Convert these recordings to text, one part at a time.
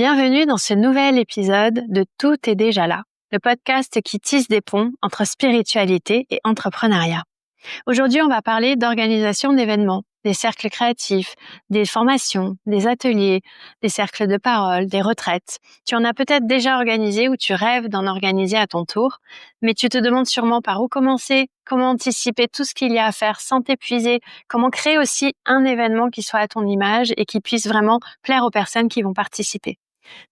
Bienvenue dans ce nouvel épisode de Tout est déjà là, le podcast qui tisse des ponts entre spiritualité et entrepreneuriat. Aujourd'hui, on va parler d'organisation d'événements, des cercles créatifs, des formations, des ateliers, des cercles de parole, des retraites. Tu en as peut-être déjà organisé ou tu rêves d'en organiser à ton tour, mais tu te demandes sûrement par où commencer, comment anticiper tout ce qu'il y a à faire sans t'épuiser, comment créer aussi un événement qui soit à ton image et qui puisse vraiment plaire aux personnes qui vont participer.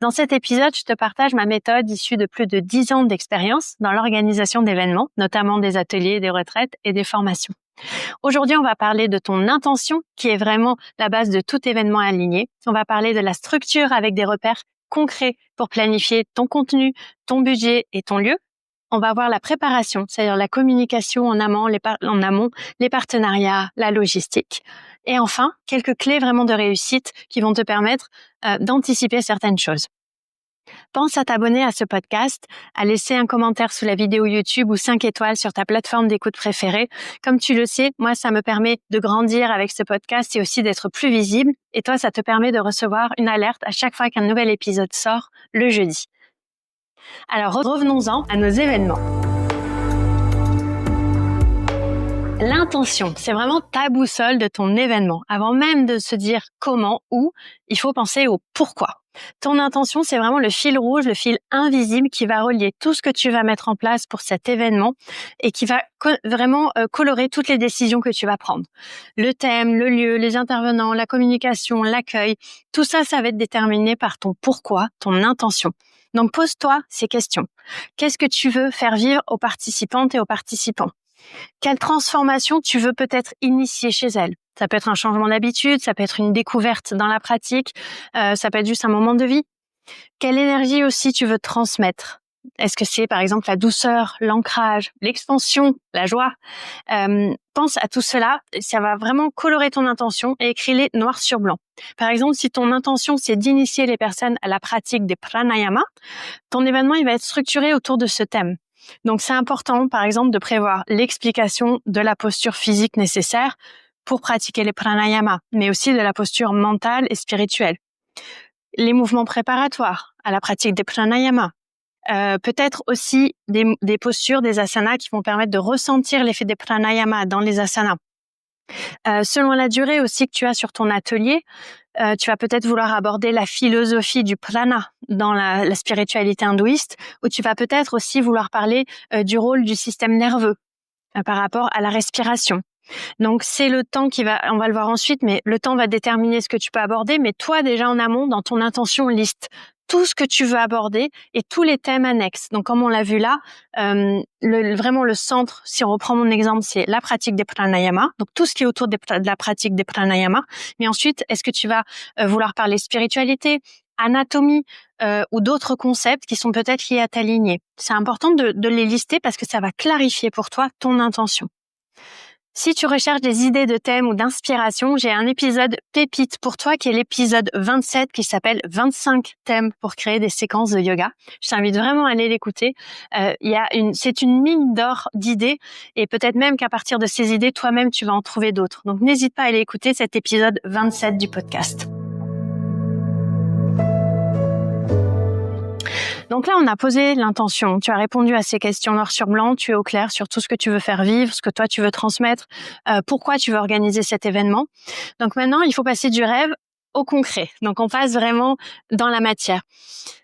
Dans cet épisode, je te partage ma méthode issue de plus de 10 ans d'expérience dans l'organisation d'événements, notamment des ateliers, des retraites et des formations. Aujourd'hui, on va parler de ton intention, qui est vraiment la base de tout événement aligné. On va parler de la structure avec des repères concrets pour planifier ton contenu, ton budget et ton lieu. On va voir la préparation, c'est-à-dire la communication en amont, les partenariats, la logistique. Et enfin, quelques clés vraiment de réussite qui vont te permettre d'anticiper certaines choses. Pense à t'abonner à ce podcast, à laisser un commentaire sous la vidéo YouTube ou 5 étoiles sur ta plateforme d'écoute préférée. Comme tu le sais, moi, ça me permet de grandir avec ce podcast et aussi d'être plus visible. Et toi, ça te permet de recevoir une alerte à chaque fois qu'un nouvel épisode sort le jeudi. Alors, revenons-en à nos événements. L'intention, c'est vraiment ta boussole de ton événement. Avant même de se dire comment, où, il faut penser au pourquoi. Ton intention, c'est vraiment le fil rouge, le fil invisible qui va relier tout ce que tu vas mettre en place pour cet événement et qui va vraiment colorer toutes les décisions que tu vas prendre. Le thème, le lieu, les intervenants, la communication, l'accueil, tout ça, ça va être déterminé par ton pourquoi, ton intention. Donc, pose-toi ces questions. Qu'est-ce que tu veux faire vivre aux participantes et aux participants? Quelle transformation tu veux peut-être initier chez elles? Ça peut être un changement d'habitude, ça peut être une découverte dans la pratique, ça peut être juste un moment de vie. Quelle énergie aussi tu veux transmettre? Est-ce que c'est par exemple la douceur, l'ancrage, l'expansion, la joie? Pense à tout cela, ça va vraiment colorer ton intention et écris-les noir sur blanc. Par exemple, si ton intention c'est d'initier les personnes à la pratique des pranayama, ton événement il va être structuré autour de ce thème. Donc, c'est important, par exemple, de prévoir l'explication de la posture physique nécessaire pour pratiquer les pranayama, mais aussi de la posture mentale et spirituelle. Les mouvements préparatoires à la pratique des pranayama. Peut-être aussi des postures, des asanas qui vont permettre de ressentir l'effet des pranayama dans les asanas. Selon la durée aussi que tu as sur ton atelier, tu vas peut-être vouloir aborder la philosophie du prana dans la spiritualité hindouiste, ou tu vas peut-être aussi vouloir parler du rôle du système nerveux par rapport à la respiration. Donc, c'est le temps on va le voir ensuite, mais le temps va déterminer ce que tu peux aborder, mais toi, déjà en amont, dans ton intention, liste tout ce que tu veux aborder et tous les thèmes annexes. Donc, comme on l'a vu là, vraiment le centre, si on reprend mon exemple, c'est la pratique des pranayama. Donc, tout ce qui est autour de la pratique des pranayama. Mais ensuite, est-ce que tu vas vouloir parler spiritualité, anatomie ou d'autres concepts qui sont peut-être liés à ta lignée? C'est important de les lister parce que ça va clarifier pour toi ton intention. Si tu recherches des idées de thèmes ou d'inspiration, j'ai un épisode pépite pour toi qui est l'épisode 27 qui s'appelle 25 thèmes pour créer des séquences de yoga. Je t'invite vraiment à aller l'écouter. C'est une mine d'or d'idées et peut-être même qu'à partir de ces idées, toi-même, tu vas en trouver d'autres. Donc, n'hésite pas à aller écouter cet épisode 27 du podcast. Donc là, on a posé l'intention. Tu as répondu à ces questions noir sur blanc. Tu es au clair sur tout ce que tu veux faire vivre, ce que toi, tu veux transmettre, pourquoi tu veux organiser cet événement. Donc maintenant, il faut passer du rêve au concret. Donc, on passe vraiment dans la matière.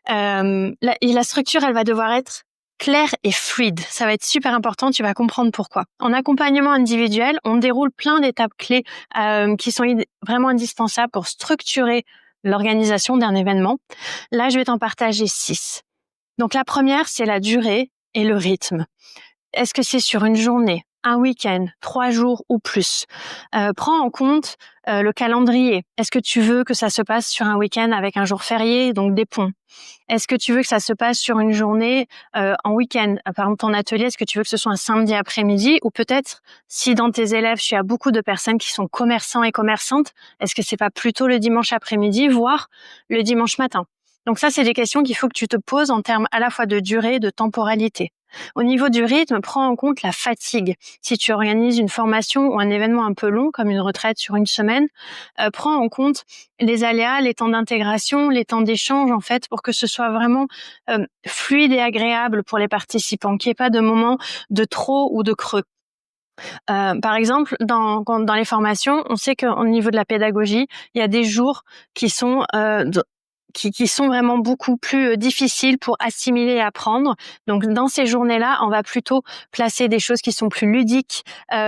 La structure, elle va devoir être claire et fluide. Ça va être super important. Tu vas comprendre pourquoi. En accompagnement individuel, on déroule plein d'étapes clés qui sont vraiment indispensables pour structurer l'organisation d'un événement. Là, je vais t'en partager 6. Donc, la première, c'est la durée et le rythme. Est-ce que c'est sur une journée, un week-end, 3 jours ou plus? Prends en compte le calendrier. Est-ce que tu veux que ça se passe sur un week-end avec un jour férié, donc des ponts? Est-ce que tu veux que ça se passe sur une journée en week-end? Par exemple, ton atelier, est-ce que tu veux que ce soit un samedi après-midi? Ou peut-être, si dans tes élèves, tu as beaucoup de personnes qui sont commerçants et commerçantes, est-ce que c'est pas plutôt le dimanche après-midi, voire le dimanche matin? Donc ça, c'est des questions qu'il faut que tu te poses en termes à la fois de durée et de temporalité. Au niveau du rythme, prends en compte la fatigue. Si tu organises une formation ou un événement un peu long, comme une retraite sur une semaine, prends en compte les aléas, les temps d'intégration, les temps d'échange, en fait, pour que ce soit vraiment fluide et agréable pour les participants, qu'il n'y ait pas de moments de trop ou de creux. Par exemple, dans les formations, on sait qu'au niveau de la pédagogie, il y a des jours qui sont qui sont vraiment beaucoup plus difficiles pour assimiler et apprendre. Donc, dans ces journées-là, on va plutôt placer des choses qui sont plus ludiques,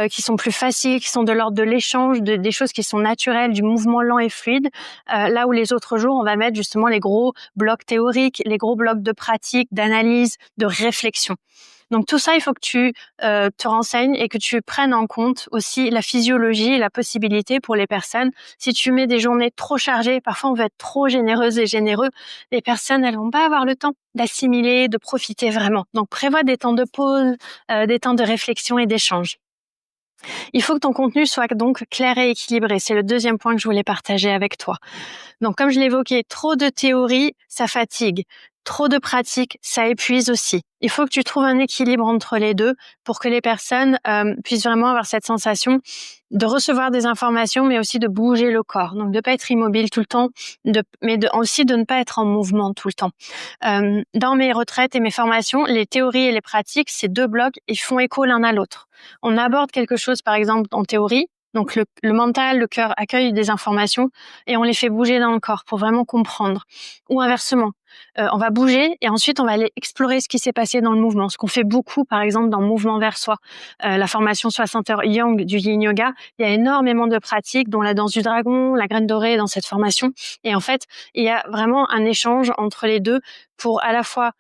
qui sont plus faciles, qui sont de l'ordre de l'échange, des choses qui sont naturelles, du mouvement lent et fluide. Là où les autres jours, on va mettre justement les gros blocs théoriques, les gros blocs de pratique, d'analyse, de réflexion. Donc tout ça, il faut que tu te renseignes et que tu prennes en compte aussi la physiologie et la possibilité pour les personnes. Si tu mets des journées trop chargées, parfois on veut être trop généreuse et généreux, les personnes, elles vont pas avoir le temps d'assimiler, de profiter vraiment. Donc prévois des temps de pause, des temps de réflexion et d'échange. Il faut que ton contenu soit donc clair et équilibré. C'est le deuxième point que je voulais partager avec toi. Donc, comme je l'évoquais, trop de théorie, ça fatigue. Trop de pratique, ça épuise aussi. Il faut que tu trouves un équilibre entre les deux pour que les personnes puissent vraiment avoir cette sensation de recevoir des informations, mais aussi de bouger le corps. Donc, de pas être immobile tout le temps, mais aussi de ne pas être en mouvement tout le temps. Dans mes retraites et mes formations, les théories et les pratiques, ces deux blocs, ils font écho l'un à l'autre. On aborde quelque chose, par exemple, en théorie. Donc, le mental, le cœur accueillent des informations et on les fait bouger dans le corps pour vraiment comprendre. Ou inversement, on va bouger et ensuite on va aller explorer ce qui s'est passé dans le mouvement. Ce qu'on fait beaucoup, par exemple, dans Mouvement vers soi, la formation 60 heures Yang du Yin Yoga. Il y a énormément de pratiques, dont la danse du dragon, la graine dorée dans cette formation. Et en fait, il y a vraiment un échange entre les deux pour à la fois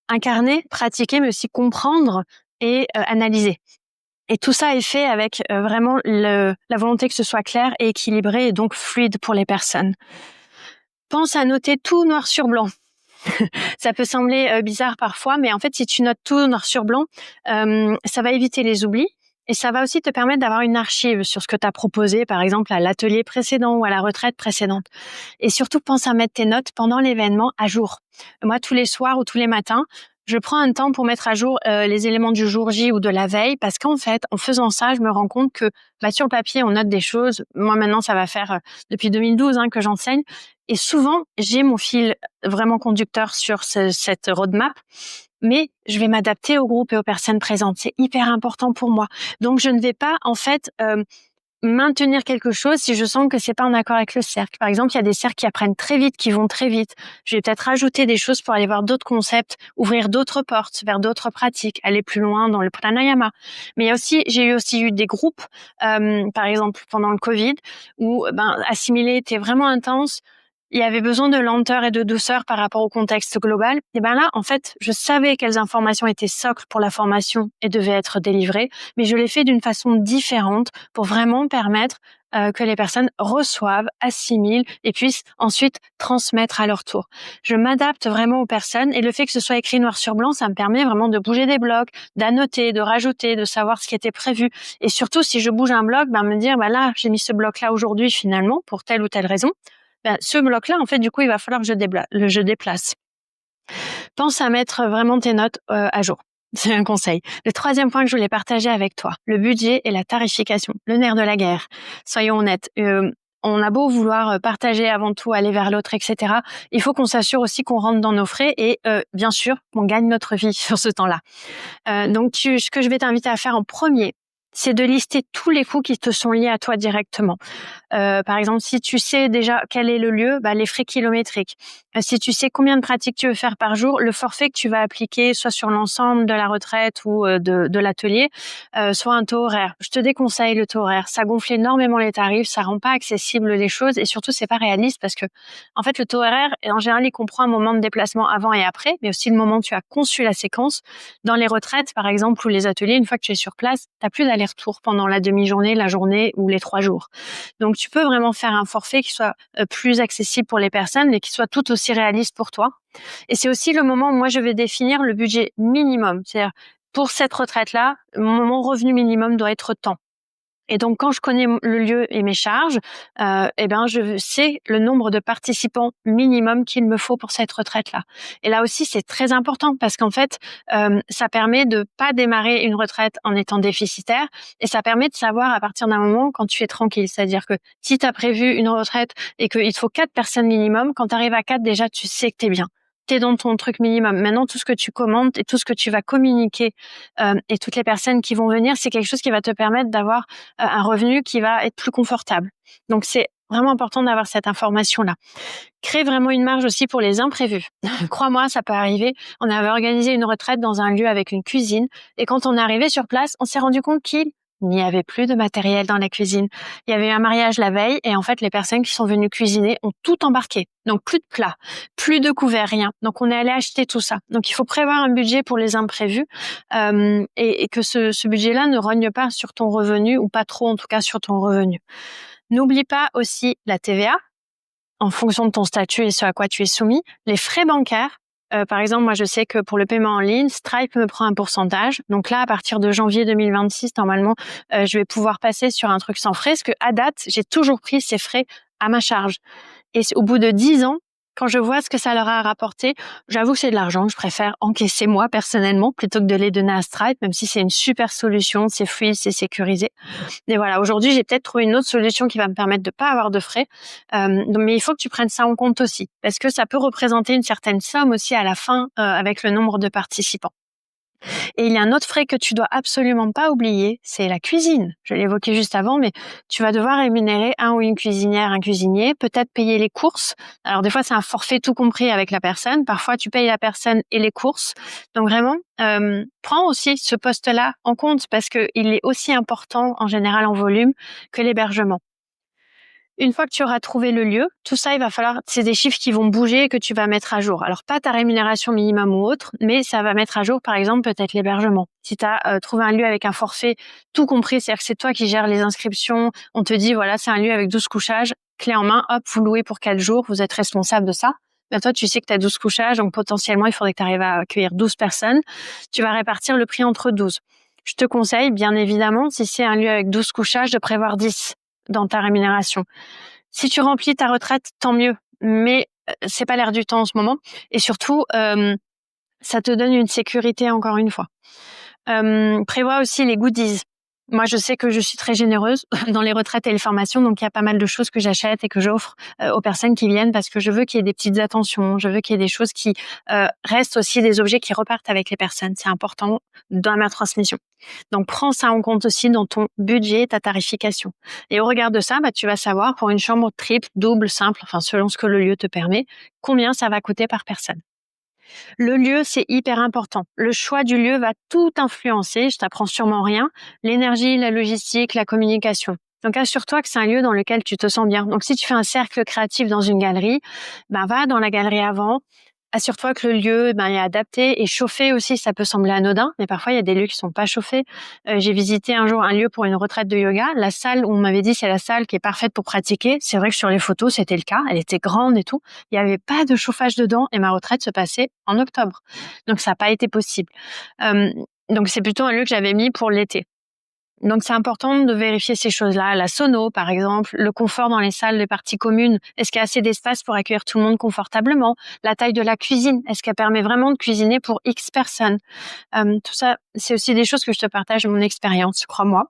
incarner, pratiquer, mais aussi comprendre et analyser. Et tout ça est fait avec vraiment la volonté que ce soit clair et équilibré et donc fluide pour les personnes. Pense à noter tout noir sur blanc. Ça peut sembler bizarre parfois, mais en fait, si tu notes tout noir sur blanc, ça va éviter les oublis et ça va aussi te permettre d'avoir une archive sur ce que tu as proposé, par exemple, à l'atelier précédent ou à la retraite précédente. Et surtout, pense à mettre tes notes pendant l'événement à jour. Moi, tous les soirs ou tous les matins, je prends un temps pour mettre à jour les éléments du jour J ou de la veille parce qu'en fait, en faisant ça, je me rends compte que sur le papier, on note des choses. Moi, maintenant, ça va faire depuis 2012 que j'enseigne. Et souvent, j'ai mon fil vraiment conducteur sur cette roadmap, mais je vais m'adapter au groupe et aux personnes présentes. C'est hyper important pour moi. Donc, je ne vais pas, en fait, maintenir quelque chose si je sens que c'est pas en accord avec le cercle. Par exemple, il y a des cercles qui apprennent très vite, qui vont très vite. Je vais peut-être rajouter des choses pour aller voir d'autres concepts, ouvrir d'autres portes vers d'autres pratiques, aller plus loin dans le pranayama. Mais j'ai eu des groupes, par exemple pendant le Covid, où assimiler était vraiment intense. Il y avait besoin de lenteur et de douceur par rapport au contexte global. Et là, en fait, je savais quelles informations étaient socles pour la formation et devaient être délivrées, mais je l'ai fait d'une façon différente pour vraiment permettre que les personnes reçoivent, assimilent et puissent ensuite transmettre à leur tour. Je m'adapte vraiment aux personnes et le fait que ce soit écrit noir sur blanc, ça me permet vraiment de bouger des blocs, d'annoter, de rajouter, de savoir ce qui était prévu. Et surtout, si je bouge un bloc, me dire, là, j'ai mis ce bloc-là aujourd'hui finalement pour telle ou telle raison. Ce bloc-là, en fait, du coup, il va falloir que je déplace. Pense à mettre vraiment tes notes à jour. C'est un conseil. Le troisième point que je voulais partager avec toi, le budget et la tarification, le nerf de la guerre. Soyons honnêtes, on a beau vouloir partager avant tout, aller vers l'autre, etc. Il faut qu'on s'assure aussi qu'on rentre dans nos frais et bien sûr, qu'on gagne notre vie sur ce temps-là. Donc, ce que je vais t'inviter à faire en premier, c'est de lister tous les coûts qui te sont liés à toi directement. Par exemple, si tu sais déjà quel est le lieu, les frais kilométriques. Si tu sais combien de pratiques tu veux faire par jour, le forfait que tu vas appliquer soit sur l'ensemble de la retraite ou de l'atelier, soit un taux horaire. Je te déconseille le taux horaire. Ça gonfle énormément les tarifs, ça rend pas accessible les choses et surtout c'est pas réaliste parce que en fait le taux horaire en général il comprend un moment de déplacement avant et après, mais aussi le moment où tu as conçu la séquence. Dans les retraites par exemple ou les ateliers, une fois que tu es sur place, t'as plus d'aller-retour pendant la demi-journée, la journée ou les 3 jours. Donc, tu peux vraiment faire un forfait qui soit plus accessible pour les personnes, mais qui soit tout aussi réaliste pour toi. Et c'est aussi le moment où moi, je vais définir le budget minimum. C'est-à-dire, pour cette retraite-là, mon revenu minimum doit être tant. Et donc, quand je connais le lieu et mes charges, je sais le nombre de participants minimum qu'il me faut pour cette retraite-là. Et là aussi, c'est très important parce qu'en fait, ça permet de pas démarrer une retraite en étant déficitaire et ça permet de savoir à partir d'un moment quand tu es tranquille. C'est-à-dire que si tu as prévu une retraite et qu'il te faut 4 personnes minimum, quand tu arrives à 4, déjà, tu sais que tu es bien. T'es dans ton truc minimum. Maintenant, tout ce que tu commandes et tout ce que tu vas communiquer et toutes les personnes qui vont venir, c'est quelque chose qui va te permettre d'avoir un revenu qui va être plus confortable. Donc, c'est vraiment important d'avoir cette information-là. Crée vraiment une marge aussi pour les imprévus. Crois-moi, ça peut arriver. On avait organisé une retraite dans un lieu avec une cuisine et quand on est arrivé sur place, on s'est rendu compte qu'il n'y avait plus de matériel dans la cuisine. Il y avait eu un mariage la veille et en fait, les personnes qui sont venues cuisiner ont tout embarqué. Donc, plus de plats, plus de couverts, rien. Donc, on est allé acheter tout ça. Donc, il faut prévoir un budget pour les imprévus et que ce budget-là ne rogne pas sur ton revenu ou pas trop, en tout cas, sur ton revenu. N'oublie pas aussi la TVA en fonction de ton statut et ce à quoi tu es soumis. Les frais bancaires, par exemple, moi, je sais que pour le paiement en ligne, Stripe me prend un pourcentage. Donc là, à partir de janvier 2026, normalement, je vais pouvoir passer sur un truc sans frais parce que à date, j'ai toujours pris ces frais à ma charge. Et au bout de 10 ans, quand je vois ce que ça leur a rapporté, j'avoue que c'est de l'argent que je préfère encaisser moi personnellement plutôt que de les donner à Stripe, même si c'est une super solution, c'est fluide, c'est sécurisé. Et voilà, aujourd'hui, j'ai peut-être trouvé une autre solution qui va me permettre de pas avoir de frais. Mais il faut que tu prennes ça en compte aussi, parce que ça peut représenter une certaine somme aussi à la fin avec le nombre de participants. Et il y a un autre frais que tu dois absolument pas oublier, c'est la cuisine. Je l'ai évoqué juste avant, mais tu vas devoir rémunérer un ou une cuisinière, un cuisinier, peut-être payer les courses. Alors des fois, c'est un forfait tout compris avec la personne. Parfois, tu payes la personne et les courses. Donc vraiment, prends aussi ce poste-là en compte parce qu'il est aussi important en général en volume que l'hébergement. Une fois que tu auras trouvé le lieu, tout ça, il va falloir, c'est des chiffres qui vont bouger et que tu vas mettre à jour. Alors, pas ta rémunération minimum ou autre, mais ça va mettre à jour, par exemple, peut-être l'hébergement. Si tu as trouvé un lieu avec un forfait tout compris, c'est-à-dire que c'est toi qui gères les inscriptions, on te dit, voilà, c'est un lieu avec 12 couchages, clé en main, hop, vous louez pour 4 jours, vous êtes responsable de ça. Ben, toi, tu sais que tu as 12 couchages, donc potentiellement, il faudrait que tu arrives à accueillir 12 personnes. Tu vas répartir le prix entre 12. Je te conseille, bien évidemment, si c'est un lieu avec 12 couchages, de prévoir 10 dans ta rémunération. Si tu remplis ta retraite, tant mieux, mais c'est pas l'air du temps en ce moment et surtout, ça te donne une sécurité encore une fois. Prévois aussi les goodies. Moi, je sais que je suis très généreuse dans les retraites et les formations, donc il y a pas mal de choses que j'achète et que j'offre aux personnes qui viennent parce que je veux qu'il y ait des petites attentions, je veux qu'il y ait des choses qui restent aussi des objets qui repartent avec les personnes. C'est important dans ma transmission. Donc, prends ça en compte aussi dans ton budget, ta tarification. Et au regard de ça, tu vas savoir pour une chambre triple, double, simple, enfin selon ce que le lieu te permet, combien ça va coûter par personne. Le lieu, c'est hyper important. Le choix du lieu va tout influencer, je t'apprends sûrement rien, l'énergie, la logistique, la communication. Donc assure-toi que c'est un lieu dans lequel tu te sens bien. Donc si tu fais un cercle créatif dans une galerie, va dans la galerie avant. Assure-toi que le lieu est adapté et chauffé aussi, ça peut sembler anodin, mais parfois il y a des lieux qui sont pas chauffés. J'ai visité un jour un lieu pour une retraite de yoga. La salle où on m'avait dit c'est la salle qui est parfaite pour pratiquer. C'est vrai que sur les photos c'était le cas, elle était grande et tout. Il y avait pas de chauffage dedans et ma retraite se passait en octobre. Donc ça n'a pas été possible. Donc c'est plutôt un lieu que j'avais mis pour l'été. Donc, c'est important de vérifier ces choses-là. La sono, par exemple, le confort dans les salles de parties communes. Est-ce qu'il y a assez d'espace pour accueillir tout le monde confortablement? La taille de la cuisine. Est-ce qu'elle permet vraiment de cuisiner pour X personnes? Tout ça, c'est aussi des choses que je te partage de mon expérience, crois-moi.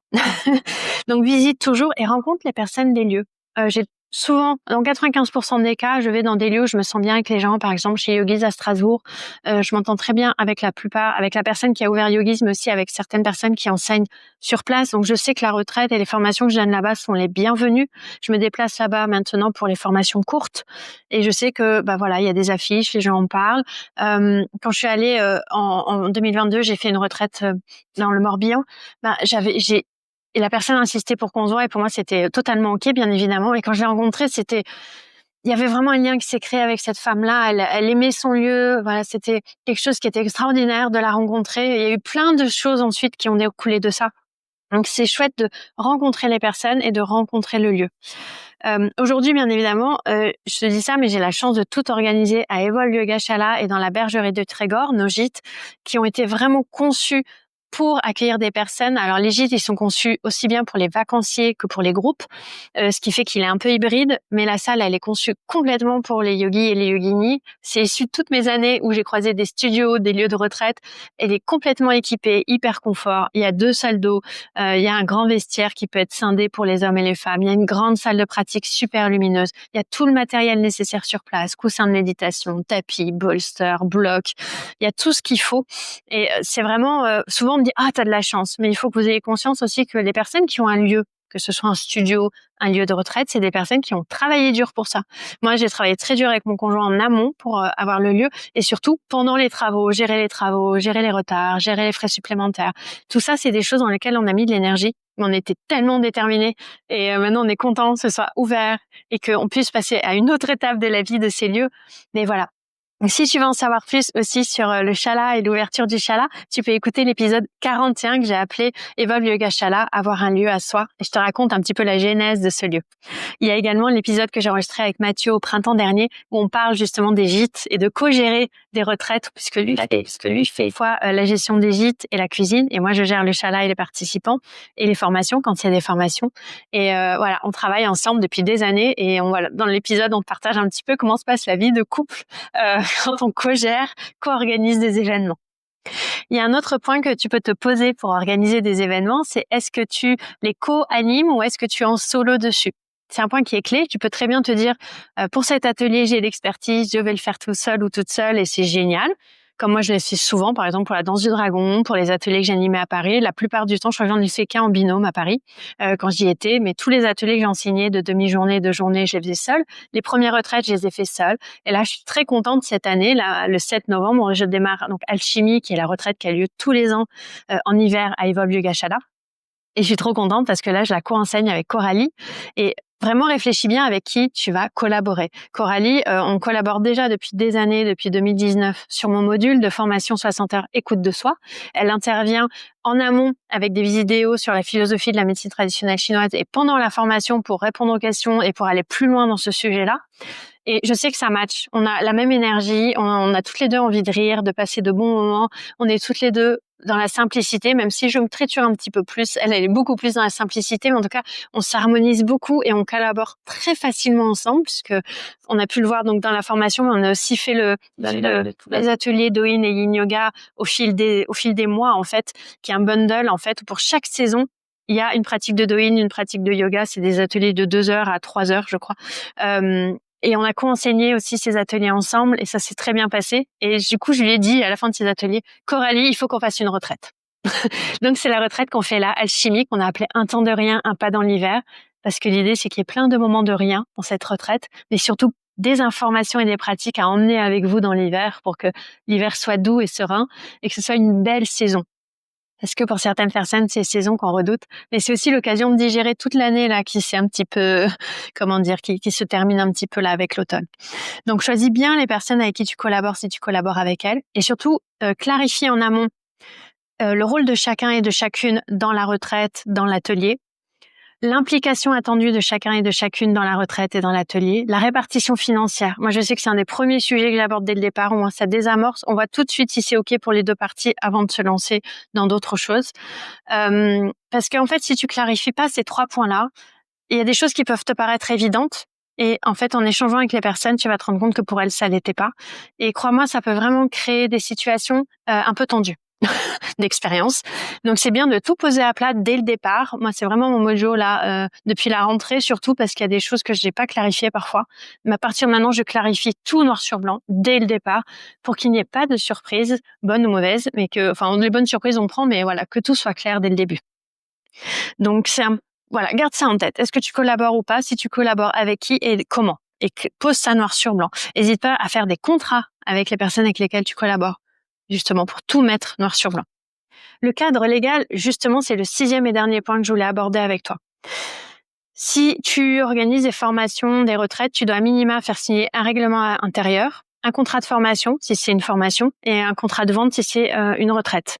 Donc, visite toujours et rencontre les personnes des lieux. J'ai souvent, dans 95% des cas, je vais dans des lieux où je me sens bien avec les gens. Par exemple, chez Yogis à Strasbourg, je m'entends très bien avec la plupart, avec la personne qui a ouvert Yogis, mais aussi avec certaines personnes qui enseignent sur place. Donc, je sais que la retraite et les formations que je donne là-bas sont les bienvenues. Je me déplace là-bas maintenant pour les formations courtes. Et je sais que, il y a des affiches, les gens en parlent. Quand je suis allée en 2022, j'ai fait une retraite dans le Morbihan. Et la personne a insisté pour qu'on se voit et pour moi, c'était totalement OK, bien évidemment. Et quand je l'ai rencontrée, il y avait vraiment un lien qui s'est créé avec cette femme-là. Elle aimait son lieu. Voilà, c'était quelque chose qui était extraordinaire de la rencontrer. Il y a eu plein de choses ensuite qui ont découlé de ça. Donc, c'est chouette de rencontrer les personnes et de rencontrer le lieu. Aujourd'hui, bien évidemment, je te dis ça, mais j'ai la chance de tout organiser à Evol Yoga Shala et dans la bergerie de Trégor, nos gîtes, qui ont été vraiment conçus pour accueillir des personnes. Alors les gîtes, ils sont conçus aussi bien pour les vacanciers que pour les groupes, ce qui fait qu'il est un peu hybride, mais la salle, elle est conçue complètement pour les yogis et les yoginis. C'est issu de toutes mes années où j'ai croisé des studios, des lieux de retraite. Elle est complètement équipée, hyper confort. Il y a 2 salles d'eau, il y a un grand vestiaire qui peut être scindé pour les hommes et les femmes. Il y a une grande salle de pratique super lumineuse. Il y a tout le matériel nécessaire sur place, coussins de méditation, tapis, bolster, bloc. Il y a tout ce qu'il faut. Et c'est vraiment, souvent on me dit « Ah, t'as de la chance ». Mais il faut que vous ayez conscience aussi que les personnes qui ont un lieu, que ce soit un studio, un lieu de retraite, c'est des personnes qui ont travaillé dur pour ça. Moi, j'ai travaillé très dur avec mon conjoint en amont pour avoir le lieu et surtout pendant les travaux, gérer les retards, gérer les frais supplémentaires. Tout ça, c'est des choses dans lesquelles on a mis de l'énergie. Mais on était tellement déterminés et maintenant on est content que ce soit ouvert et qu'on puisse passer à une autre étape de la vie de ces lieux. Mais voilà. Si tu veux en savoir plus aussi sur le Shala et l'ouverture du Shala, tu peux écouter l'épisode 41 que j'ai appelé Evolve Yoga Shala, avoir un lieu à soi. Et je te raconte un petit peu la genèse de ce lieu. Il y a également l'épisode que j'ai enregistré avec Mathieu au printemps dernier où on parle justement des gîtes et de co-gérer des retraites puisque lui fait fois la gestion des gîtes et la cuisine et moi je gère le Shala et les participants et les formations quand il y a des formations. Et voilà, on travaille ensemble depuis des années et voilà, dans l'épisode on partage un petit peu comment se passe la vie de couple quand on co-gère, co-organise des événements. Il y a un autre point que tu peux te poser pour organiser des événements, c'est est-ce que tu les co-animes ou est-ce que tu es en solo dessus? C'est un point qui est clé. Tu peux très bien te dire, pour cet atelier, j'ai l'expertise, je vais le faire tout seul ou toute seule et c'est génial. Comme moi, je l'ai fait souvent, par exemple, pour la danse du dragon, pour les ateliers que j'animais à Paris. La plupart du temps, je crois que j'en ai fait qu'un en binôme à Paris, quand j'y étais. Mais tous les ateliers que j'enseignais de demi-journée, de journée, je les faisais seule. Les premières retraites, je les ai fait seule. Et là, je suis très contente cette année, là, le 7 novembre, je démarre donc Alchimie, qui est la retraite qui a lieu tous les ans en hiver à Evolve Yoga Shala. Et je suis trop contente parce que là, je la co-enseigne avec Coralie. Et vraiment, réfléchis bien avec qui tu vas collaborer. Coralie, on collabore déjà depuis des années, depuis 2019, sur mon module de formation 60 heures écoute de soi. Elle intervient en amont avec des vidéos sur la philosophie de la médecine traditionnelle chinoise et pendant la formation pour répondre aux questions et pour aller plus loin dans ce sujet-là. Et je sais que ça match. On a la même énergie, on a toutes les deux envie de rire, de passer de bons moments. On est toutes les deux dans la simplicité, même si je me triture un petit peu plus. Elle est beaucoup plus dans la simplicité, mais en tout cas, on s'harmonise beaucoup et on collabore très facilement ensemble, puisque on a pu le voir donc dans la formation, mais on a aussi fait les ateliers d'Oin et Yin Yoga au fil des mois, en fait, qui est un bundle, en fait, où pour chaque saison, il y a une pratique de Doin, une pratique de yoga. C'est des ateliers de 2 heures à 3 heures, je crois. Et on a co-enseigné aussi ces ateliers ensemble et ça s'est très bien passé. Et du coup, je lui ai dit à la fin de ces ateliers, Coralie, il faut qu'on fasse une retraite. Donc, c'est la retraite qu'on fait là, Alchimie, qu'on a appelée Un temps de rien, un pas dans l'hiver. Parce que l'idée, c'est qu'il y ait plein de moments de rien dans cette retraite, mais surtout des informations et des pratiques à emmener avec vous dans l'hiver pour que l'hiver soit doux et serein et que ce soit une belle saison. Parce que pour certaines personnes, c'est saison qu'on redoute, mais c'est aussi l'occasion de digérer toute l'année là qui s'est un petit peu, comment dire, qui se termine un petit peu là avec l'automne. Donc choisis bien les personnes avec qui tu collabores si tu collabores avec elles, et surtout clarifie en amont le rôle de chacun et de chacune dans la retraite, dans l'atelier. L'implication attendue de chacun et de chacune dans la retraite et dans l'atelier, la répartition financière. Moi, je sais que c'est un des premiers sujets que j'aborde dès le départ. Au moins, ça désamorce. On voit tout de suite si c'est OK pour les deux parties avant de se lancer dans d'autres choses. Parce qu'en fait, si tu clarifies pas ces 3 points-là, il y a des choses qui peuvent te paraître évidentes. Et en fait, en échangeant avec les personnes, tu vas te rendre compte que pour elles, ça l'était pas. Et crois-moi, ça peut vraiment créer des situations un peu tendues. D'expérience. Donc, c'est bien de tout poser à plat dès le départ. Moi, c'est vraiment mon mojo là, depuis la rentrée, surtout parce qu'il y a des choses que je n'ai pas clarifiées parfois. Mais à partir de maintenant, je clarifie tout noir sur blanc dès le départ pour qu'il n'y ait pas de surprise, bonne ou mauvaise, mais les bonnes surprises, on prend, mais voilà, que tout soit clair dès le début. Donc, voilà, garde ça en tête. Est-ce que tu collabores ou pas? Si tu collabores, avec qui et comment? Et pose ça noir sur blanc. N'hésite pas à faire des contrats avec les personnes avec lesquelles tu collabores, justement pour tout mettre noir sur blanc. Le cadre légal, justement, c'est le 6e et dernier point que je voulais aborder avec toi. Si tu organises des formations, des retraites, tu dois à minima faire signer un règlement intérieur, un contrat de formation si c'est une formation et un contrat de vente si c'est une retraite.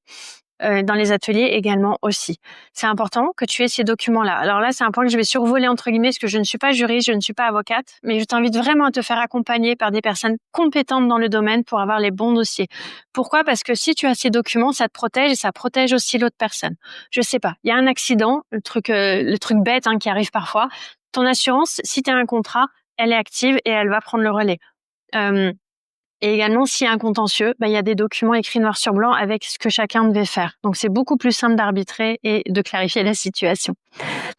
dans les ateliers également aussi. C'est important que tu aies ces documents-là. Alors là, c'est un point que je vais survoler entre guillemets parce que je ne suis pas juriste, je ne suis pas avocate, mais je t'invite vraiment à te faire accompagner par des personnes compétentes dans le domaine pour avoir les bons dossiers. Pourquoi? Parce que si tu as ces documents, ça te protège et ça protège aussi l'autre personne. Je sais pas, il y a un accident, le truc bête qui arrive parfois. Ton assurance, si tu as un contrat, elle est active et elle va prendre le relais. Et également, s'il y a un contentieux, il y a des documents écrits noir sur blanc avec ce que chacun devait faire. Donc, c'est beaucoup plus simple d'arbitrer et de clarifier la situation.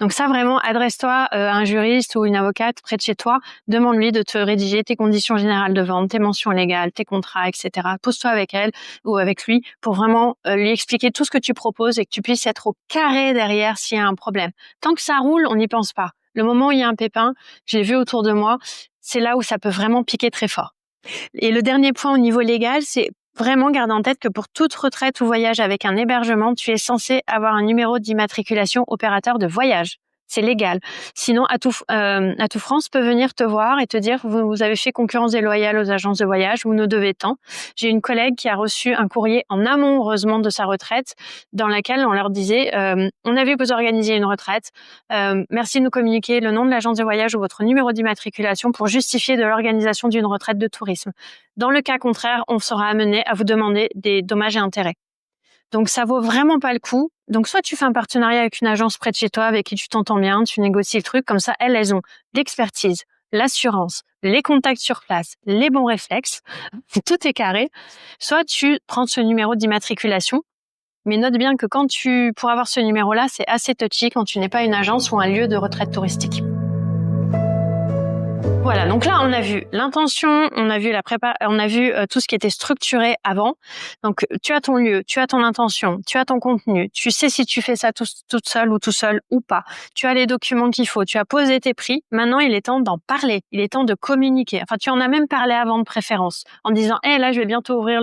Donc ça, vraiment, adresse-toi à un juriste ou une avocate près de chez toi. Demande-lui de te rédiger tes conditions générales de vente, tes mentions légales, tes contrats, etc. Pose-toi avec elle ou avec lui pour vraiment lui expliquer tout ce que tu proposes et que tu puisses être au carré derrière s'il y a un problème. Tant que ça roule, on n'y pense pas. Le moment où il y a un pépin, je l'ai vu autour de moi, c'est là où ça peut vraiment piquer très fort. Et le dernier point au niveau légal, c'est vraiment garder en tête que pour toute retraite ou voyage avec un hébergement, tu es censé avoir un numéro d'immatriculation opérateur de voyage. C'est légal. Sinon, Atout France peut venir te voir et te dire vous avez fait concurrence déloyale aux agences de voyage, vous nous devez tant. J'ai une collègue qui a reçu un courrier en amont, heureusement, de sa retraite, dans laquelle on leur disait on a vu que vous organisiez une retraite. Merci de nous communiquer le nom de l'agence de voyage ou votre numéro d'immatriculation pour justifier de l'organisation d'une retraite de tourisme. Dans le cas contraire, on sera amené à vous demander des dommages et intérêts. Donc, ça vaut vraiment pas le coup. Donc, soit tu fais un partenariat avec une agence près de chez toi avec qui tu t'entends bien, tu négocies le truc. Comme ça, elles ont l'expertise, l'assurance, les contacts sur place, les bons réflexes. Tout est carré. Soit tu prends ce numéro d'immatriculation. Mais note bien que pour avoir ce numéro-là, c'est assez touchy quand tu n'es pas une agence ou un lieu de retraite touristique. Voilà, donc là, on a vu l'intention, on a vu on a vu tout ce qui était structuré avant. Donc, tu as ton lieu, tu as ton intention, tu as ton contenu, tu sais si tu fais ça toute seule ou tout seul ou pas. Tu as les documents qu'il faut, tu as posé tes prix. Maintenant, il est temps d'en parler, il est temps de communiquer. Enfin, tu en as même parlé avant de préférence, en disant, là, je vais bientôt ouvrir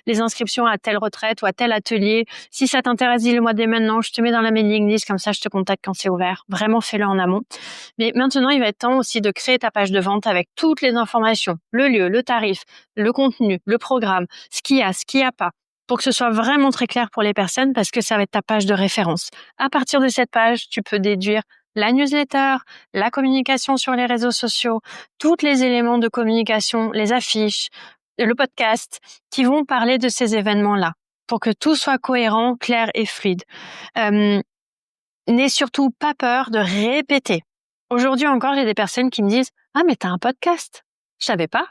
les inscriptions à telle retraite ou à tel atelier. Si ça t'intéresse, dis-le-moi dès maintenant, je te mets dans la mailing list, comme ça, je te contacte quand c'est ouvert. Vraiment, fais-le en amont. Mais maintenant, il va être temps aussi de créer ta page de vente avec toutes les informations, le lieu, le tarif, le contenu, le programme, ce qu'il y a pas, pour que ce soit vraiment très clair pour les personnes parce que ça va être ta page de référence. À partir de cette page, tu peux déduire la newsletter, la communication sur les réseaux sociaux, tous les éléments de communication, les affiches, le podcast qui vont parler de ces événements-là pour que tout soit cohérent, clair et fluide. N'aie surtout pas peur de répéter. Aujourd'hui encore, j'ai des personnes qui me disent « Ah, mais t'as un podcast !» Je savais pas.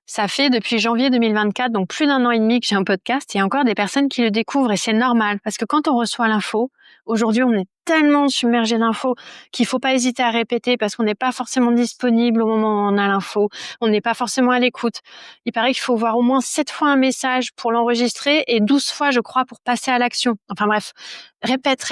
Ça fait depuis janvier 2024, donc plus d'1 an et demi que j'ai un podcast. Il y a encore des personnes qui le découvrent et c'est normal. Parce que quand on reçoit l'info, aujourd'hui, on est tellement submergé d'infos qu'il faut pas hésiter à répéter parce qu'on n'est pas forcément disponible au moment où on a l'info. On n'est pas forcément à l'écoute. Il paraît qu'il faut voir au moins 7 fois un message pour l'enregistrer et 12 fois, je crois, pour passer à l'action. Enfin bref, répète.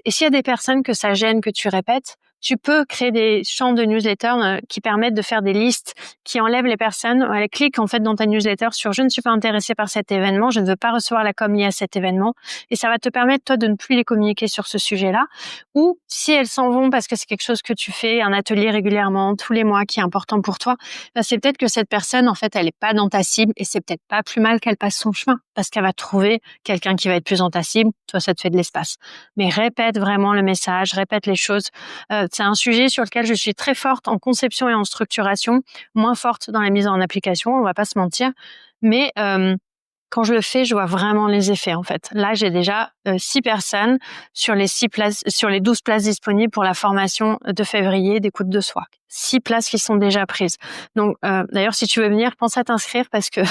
Et s'il y a des personnes que ça gêne que tu répètes, tu peux créer des champs de newsletter qui permettent de faire des listes qui enlèvent les personnes. Elles cliquent en fait dans ta newsletter sur « Je ne suis pas intéressée par cet événement, je ne veux pas recevoir la com liée à cet événement » et ça va te permettre toi de ne plus les communiquer sur ce sujet-là. Ou si elles s'en vont parce que c'est quelque chose que tu fais, un atelier régulièrement, tous les mois qui est important pour toi, c'est peut-être que cette personne en fait elle est pas dans ta cible et c'est peut-être pas plus mal qu'elle passe son chemin parce qu'elle va trouver quelqu'un qui va être plus dans ta cible. Toi, ça te fait de l'espace. Mais répète vraiment le message, répète les choses. C'est un sujet sur lequel je suis très forte en conception et en structuration, moins forte dans la mise en application, on va pas se mentir. Mais quand je le fais, je vois vraiment les effets en fait. Là, j'ai déjà 6 personnes sur les 12 places disponibles pour la formation de février d'écoute de soi. 6 places qui sont déjà prises. Donc d'ailleurs, si tu veux venir, pense à t'inscrire parce que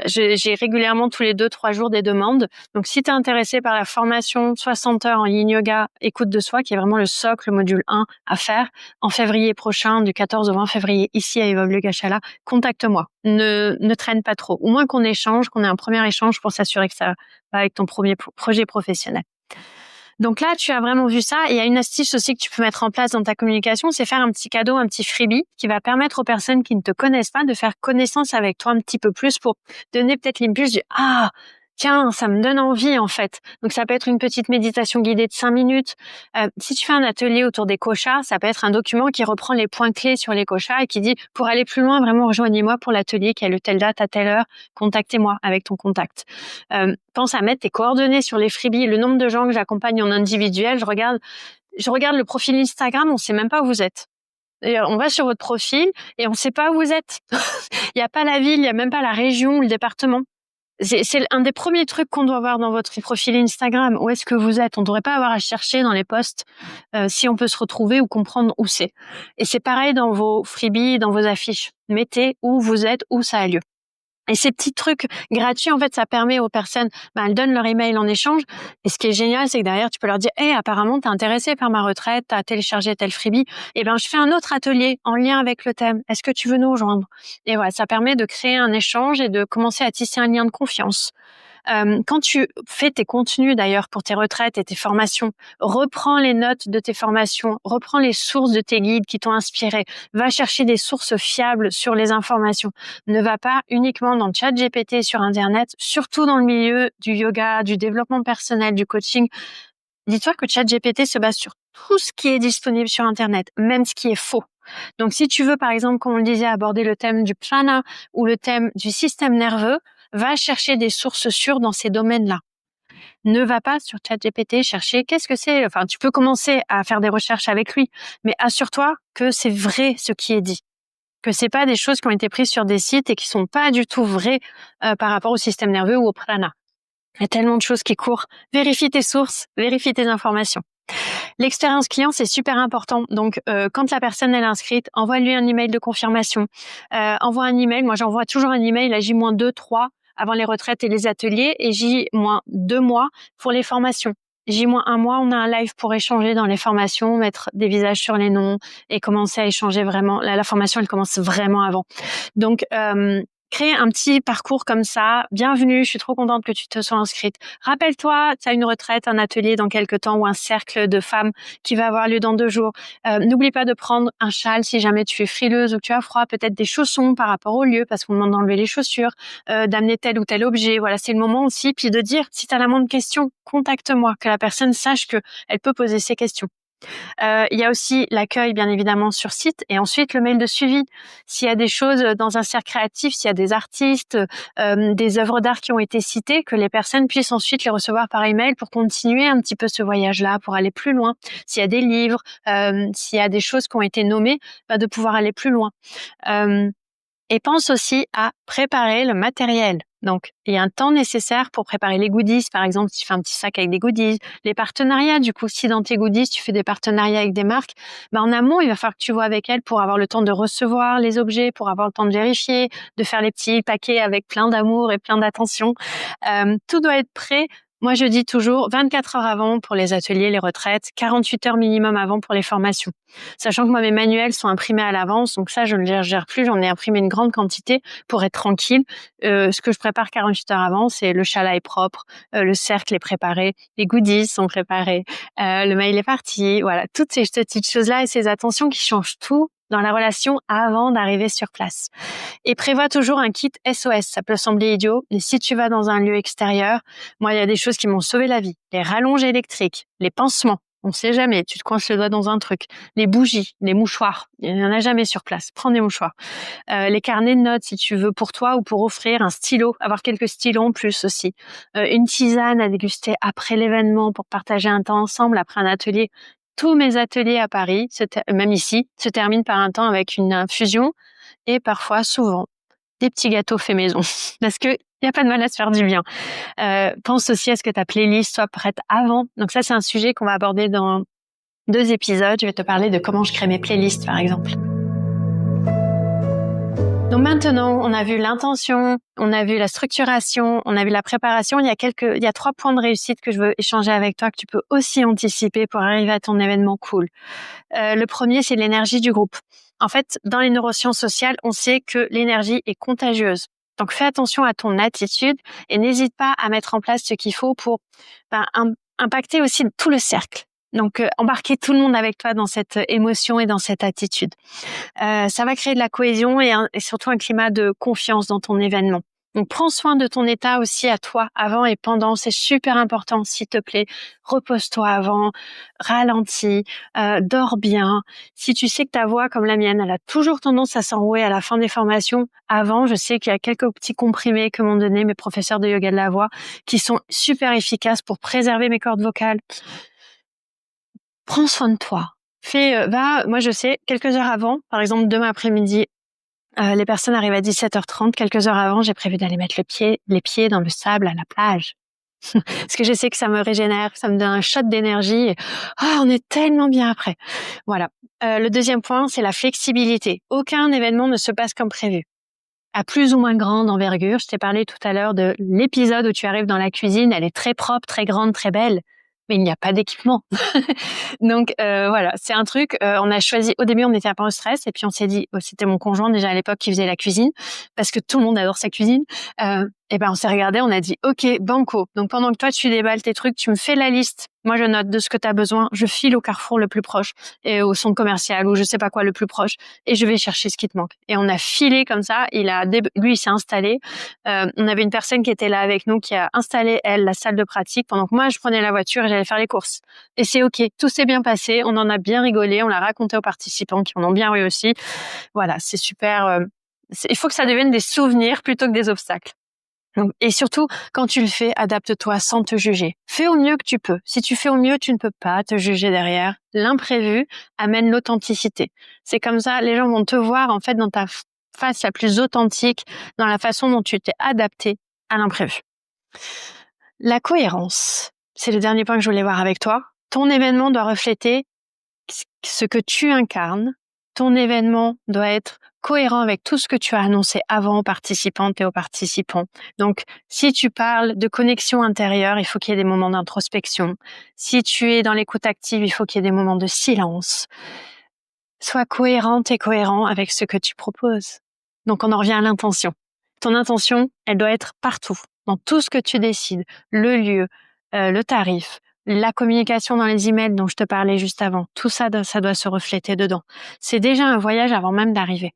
j'ai régulièrement tous les 2-3 jours des demandes. Donc si tu es intéressé par la formation 60 heures en yin yoga écoute de soi, qui est vraiment le socle, le module 1 à faire en février prochain, du 14 au 20 février ici à Evolve le Gachala, contacte-moi. Ne traîne pas trop. Au moins qu'on échange, qu'on ait un premier échange pour s'assurer que ça va avec ton premier projet professionnel. Donc là, tu as vraiment vu ça. Et il y a une astuce aussi que tu peux mettre en place dans ta communication, c'est faire un petit cadeau, un petit freebie qui va permettre aux personnes qui ne te connaissent pas de faire connaissance avec toi un petit peu plus pour donner peut-être l'impulse du « Ah, tiens, ça me donne envie en fait. Donc ça peut être une petite méditation guidée de 5 minutes. Si tu fais un atelier autour des kochas, ça peut être un document qui reprend les points clés sur les kochas et qui dit pour aller plus loin, vraiment rejoignez-moi pour l'atelier qui a le telle date à telle heure, contactez-moi avec ton contact. Pense à mettre tes coordonnées sur les freebies. Le nombre de gens que j'accompagne en individuel, je regarde le profil Instagram, on sait même pas où vous êtes. Et on va sur votre profil et on sait pas où vous êtes. Il y a pas la ville, il y a même pas la région ou le département. C'est un des premiers trucs qu'on doit voir dans votre profil Instagram. Où est-ce que vous êtes? On ne devrait pas avoir à chercher dans les posts si on peut se retrouver ou comprendre où c'est. Et c'est pareil dans vos freebies, dans vos affiches. Mettez où vous êtes, où ça a lieu. Et ces petits trucs gratuits, en fait, ça permet aux personnes, elles donnent leur email en échange. Et ce qui est génial, c'est que derrière, tu peux leur dire, apparemment, t'es intéressé par ma retraite, t'as téléchargé tel freebie. Je fais un autre atelier en lien avec le thème. Est-ce que tu veux nous rejoindre? Et voilà, ça permet de créer un échange et de commencer à tisser un lien de confiance. Quand tu fais tes contenus d'ailleurs pour tes retraites et tes formations, reprends les notes de tes formations, reprends les sources de tes guides qui t'ont inspiré, va chercher des sources fiables sur les informations. Ne va pas uniquement dans le chat GPT sur Internet, surtout dans le milieu du yoga, du développement personnel, du coaching. Dis-toi que ChatGPT se base sur tout ce qui est disponible sur Internet, même ce qui est faux. Donc, si tu veux, par exemple, comme on le disait, aborder le thème du prana ou le thème du système nerveux, va chercher des sources sûres dans ces domaines-là. Ne va pas sur ChatGPT chercher qu'est-ce que c'est. Enfin, tu peux commencer à faire des recherches avec lui, mais assure-toi que c'est vrai ce qui est dit, que c'est pas des choses qui ont été prises sur des sites et qui sont pas du tout vraies par rapport au système nerveux ou au prana. Il y a tellement de choses qui courent. Vérifie tes sources, vérifie tes informations. L'expérience client, c'est super important. Donc, quand la personne elle est inscrite, envoie-lui un email de confirmation. Envoie un email. Moi, j'envoie toujours un email à J-2, 3 avant les retraites et les ateliers et J-2 mois pour les formations. J-1 mois, on a un live pour échanger dans les formations, mettre des visages sur les noms et commencer à échanger vraiment. La formation, elle commence vraiment avant. Donc, créer un petit parcours comme ça. Bienvenue, je suis trop contente que tu te sois inscrite. Rappelle-toi, tu as une retraite, un atelier dans quelques temps ou un cercle de femmes qui va avoir lieu dans 2 jours. N'oublie pas de prendre un châle si jamais tu es frileuse ou que tu as froid, peut-être des chaussons par rapport au lieu parce qu'on demande d'enlever les chaussures, d'amener tel ou tel objet. Voilà, c'est le moment aussi. Puis de dire, si tu as la moindre question, contacte-moi, que la personne sache que elle peut poser ses questions. Il y a aussi l'accueil, bien évidemment, sur site et ensuite le mail de suivi. S'il y a des choses dans un cercle créatif, s'il y a des artistes, des œuvres d'art qui ont été citées, que les personnes puissent ensuite les recevoir par email pour continuer un petit peu ce voyage-là, pour aller plus loin. S'il y a des livres, s'il y a des choses qui ont été nommées, de pouvoir aller plus loin. Et pense aussi à préparer le matériel. Donc, il y a un temps nécessaire pour préparer les goodies. Par exemple, si tu fais un petit sac avec des goodies, les partenariats. Du coup, si dans tes goodies, tu fais des partenariats avec des marques, en amont, il va falloir que tu vois avec elles pour avoir le temps de recevoir les objets, pour avoir le temps de vérifier, de faire les petits paquets avec plein d'amour et plein d'attention. Tout doit être prêt. Moi, je dis toujours 24 heures avant pour les ateliers, les retraites, 48 heures minimum avant pour les formations. Sachant que moi, mes manuels sont imprimés à l'avance, donc ça, je ne les gère plus. J'en ai imprimé une grande quantité pour être tranquille. Ce que je prépare 48 heures avant, c'est le chala est propre, le cercle est préparé, les goodies sont préparés, le mail est parti. Voilà, toutes ces petites choses-là et ces attentions qui changent tout dans la relation avant d'arriver sur place. Et prévois toujours un kit SOS. Ça peut sembler idiot, mais si tu vas dans un lieu extérieur, moi, il y a des choses qui m'ont sauvé la vie. Les rallonges électriques, les pansements. On sait jamais, tu te coinces le doigt dans un truc. Les bougies, les mouchoirs. Il n'y en a jamais sur place. Prends des mouchoirs. Les carnets de notes, si tu veux, pour toi ou pour offrir un stylo. Avoir quelques stylos en plus aussi. Une tisane à déguster après l'événement pour partager un temps ensemble après un atelier. Tous mes ateliers à Paris, même ici, se terminent par un temps avec une infusion et parfois, souvent, des petits gâteaux faits maison. Parce que il n'y a pas de mal à se faire du bien. Pense aussi à ce que ta playlist soit prête avant. Donc ça, c'est un sujet qu'on va aborder dans 2 épisodes. Je vais te parler de comment je crée mes playlists, par exemple. Donc maintenant, on a vu l'intention, on a vu la structuration, on a vu la préparation. Il y a 3 points de réussite que je veux échanger avec toi, que tu peux aussi anticiper pour arriver à ton événement cool. Le premier, c'est l'énergie du groupe. En fait, dans les neurosciences sociales, on sait que l'énergie est contagieuse. Donc, fais attention à ton attitude et n'hésite pas à mettre en place ce qu'il faut pour impacter aussi tout le cercle. Donc, embarquer tout le monde avec toi dans cette émotion et dans cette attitude. Ça va créer de la cohésion et surtout un climat de confiance dans ton événement. Donc, prends soin de ton état aussi à toi, avant et pendant. C'est super important, s'il te plaît. Repose-toi avant, ralentis, dors bien. Si tu sais que ta voix, comme la mienne, elle a toujours tendance à s'enrouer à la fin des formations, avant, je sais qu'il y a quelques petits comprimés que m'ont donné mes professeurs de yoga de la voix qui sont super efficaces pour préserver mes cordes vocales. Prends soin de toi. Moi je sais, quelques heures avant, par exemple demain après-midi, les personnes arrivent à 17h30. Quelques heures avant, j'ai prévu d'aller mettre les pieds dans le sable à la plage. Parce que je sais que ça me régénère, ça me donne un shot d'énergie. Et, on est tellement bien après. Voilà. Le deuxième point, c'est la flexibilité. Aucun événement ne se passe comme prévu. À plus ou moins grande envergure, je t'ai parlé tout à l'heure de l'épisode où tu arrives dans la cuisine, elle est très propre, très grande, très belle, mais il n'y a pas d'équipement. Donc voilà, c'est un truc, on a choisi, au début on était un peu en stress et puis on s'est dit, c'était mon conjoint déjà à l'époque qui faisait la cuisine, parce que tout le monde adore sa cuisine, et ben on s'est regardé, on a dit ok, banco. Donc pendant que toi tu déballes tes trucs, tu me fais la liste, moi je note de ce que tu as besoin, je file au Carrefour le plus proche et au centre commercial ou je sais pas quoi le plus proche et je vais chercher ce qui te manque. Et on a filé comme ça, lui il s'est installé, on avait une personne qui était là avec nous qui a installé elle la salle de pratique pendant que moi je prenais la voiture et j'allais faire les courses. Et c'est ok, tout s'est bien passé, on en a bien rigolé, on l'a raconté aux participants qui en ont bien réussi. Voilà, c'est super, il faut que ça devienne des souvenirs plutôt que des obstacles. Et surtout, quand tu le fais, adapte-toi sans te juger. Fais au mieux que tu peux. Si tu fais au mieux, tu ne peux pas te juger derrière. L'imprévu amène l'authenticité. C'est comme ça, les gens vont te voir en fait dans ta face la plus authentique, dans la façon dont tu t'es adapté à l'imprévu. La cohérence, c'est le dernier point que je voulais voir avec toi. Ton événement doit refléter ce que tu incarnes. Ton événement doit être cohérent avec tout ce que tu as annoncé avant aux participantes et aux participants. Donc, si tu parles de connexion intérieure, il faut qu'il y ait des moments d'introspection. Si tu es dans l'écoute active, il faut qu'il y ait des moments de silence. Sois cohérente et cohérent avec ce que tu proposes. Donc, on en revient à l'intention. Ton intention, elle doit être partout, dans tout ce que tu décides, le lieu, le tarif, la communication dans les emails dont je te parlais juste avant. Tout ça doit se refléter dedans. C'est déjà un voyage avant même d'arriver.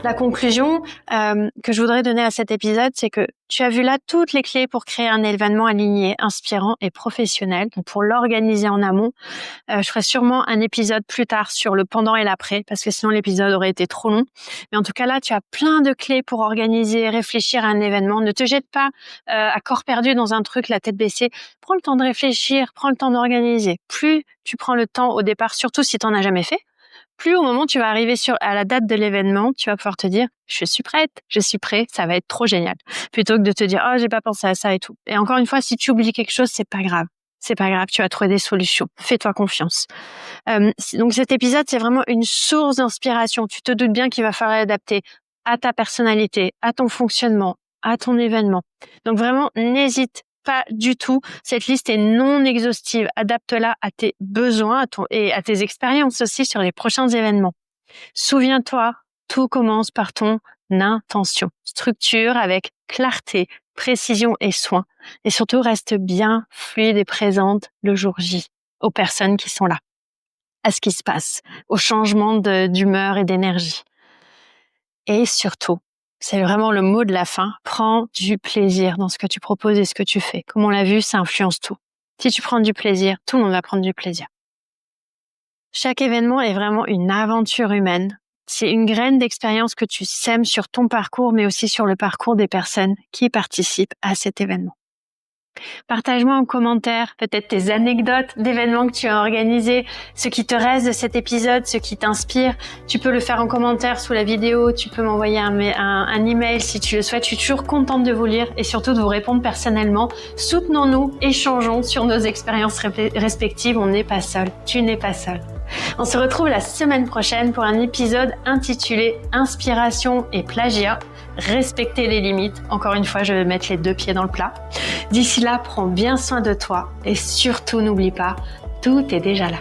La conclusion que je voudrais donner à cet épisode, c'est que tu as vu là toutes les clés pour créer un événement aligné, inspirant et professionnel. Donc pour l'organiser en amont, je ferai sûrement un épisode plus tard sur le pendant et l'après, parce que sinon l'épisode aurait été trop long. Mais en tout cas là, tu as plein de clés pour organiser, réfléchir à un événement. Ne te jette pas à corps perdu dans un truc, la tête baissée. Prends le temps de réfléchir, prends le temps d'organiser. Plus tu prends le temps au départ, surtout si tu n'en as jamais fait, plus au moment où tu vas arriver à la date de l'événement, tu vas pouvoir te dire « je suis prête, je suis prêt, ça va être trop génial ». Plutôt que de te dire « oh, j'ai pas pensé à ça et tout ». Et encore une fois, si tu oublies quelque chose, c'est pas grave. C'est pas grave, tu vas trouver des solutions. Fais-toi confiance. Donc cet épisode, c'est vraiment une source d'inspiration. Tu te doutes bien qu'il va falloir adapter à ta personnalité, à ton fonctionnement, à ton événement. Donc vraiment, n'hésite pas du tout. Cette liste est non exhaustive. Adapte-la à tes besoins et à tes expériences aussi sur les prochains événements. Souviens-toi, tout commence par ton intention. Structure avec clarté, précision et soin. Et surtout, reste bien fluide et présente le jour J aux personnes qui sont là, à ce qui se passe, au changement d'humeur et d'énergie. Et surtout, c'est vraiment le mot de la fin, prends du plaisir dans ce que tu proposes et ce que tu fais. Comme on l'a vu, ça influence tout. Si tu prends du plaisir, tout le monde va prendre du plaisir. Chaque événement est vraiment une aventure humaine. C'est une graine d'expérience que tu sèmes sur ton parcours, mais aussi sur le parcours des personnes qui participent à cet événement. Partage-moi en commentaire peut-être tes anecdotes d'événements que tu as organisés, ce qui te reste de cet épisode, ce qui t'inspire. Tu peux le faire en commentaire sous la vidéo, tu peux m'envoyer un email si tu le souhaites. Je suis toujours contente de vous lire et surtout de vous répondre personnellement. Soutenons-nous, échangeons sur nos expériences respectives. On n'est pas seul, tu n'es pas seul. On se retrouve la semaine prochaine pour un épisode intitulé Inspiration et plagiat. Respecter les limites. Encore une fois, je vais mettre les deux pieds dans le plat. D'ici là, prends bien soin de toi et surtout n'oublie pas, tout est déjà là.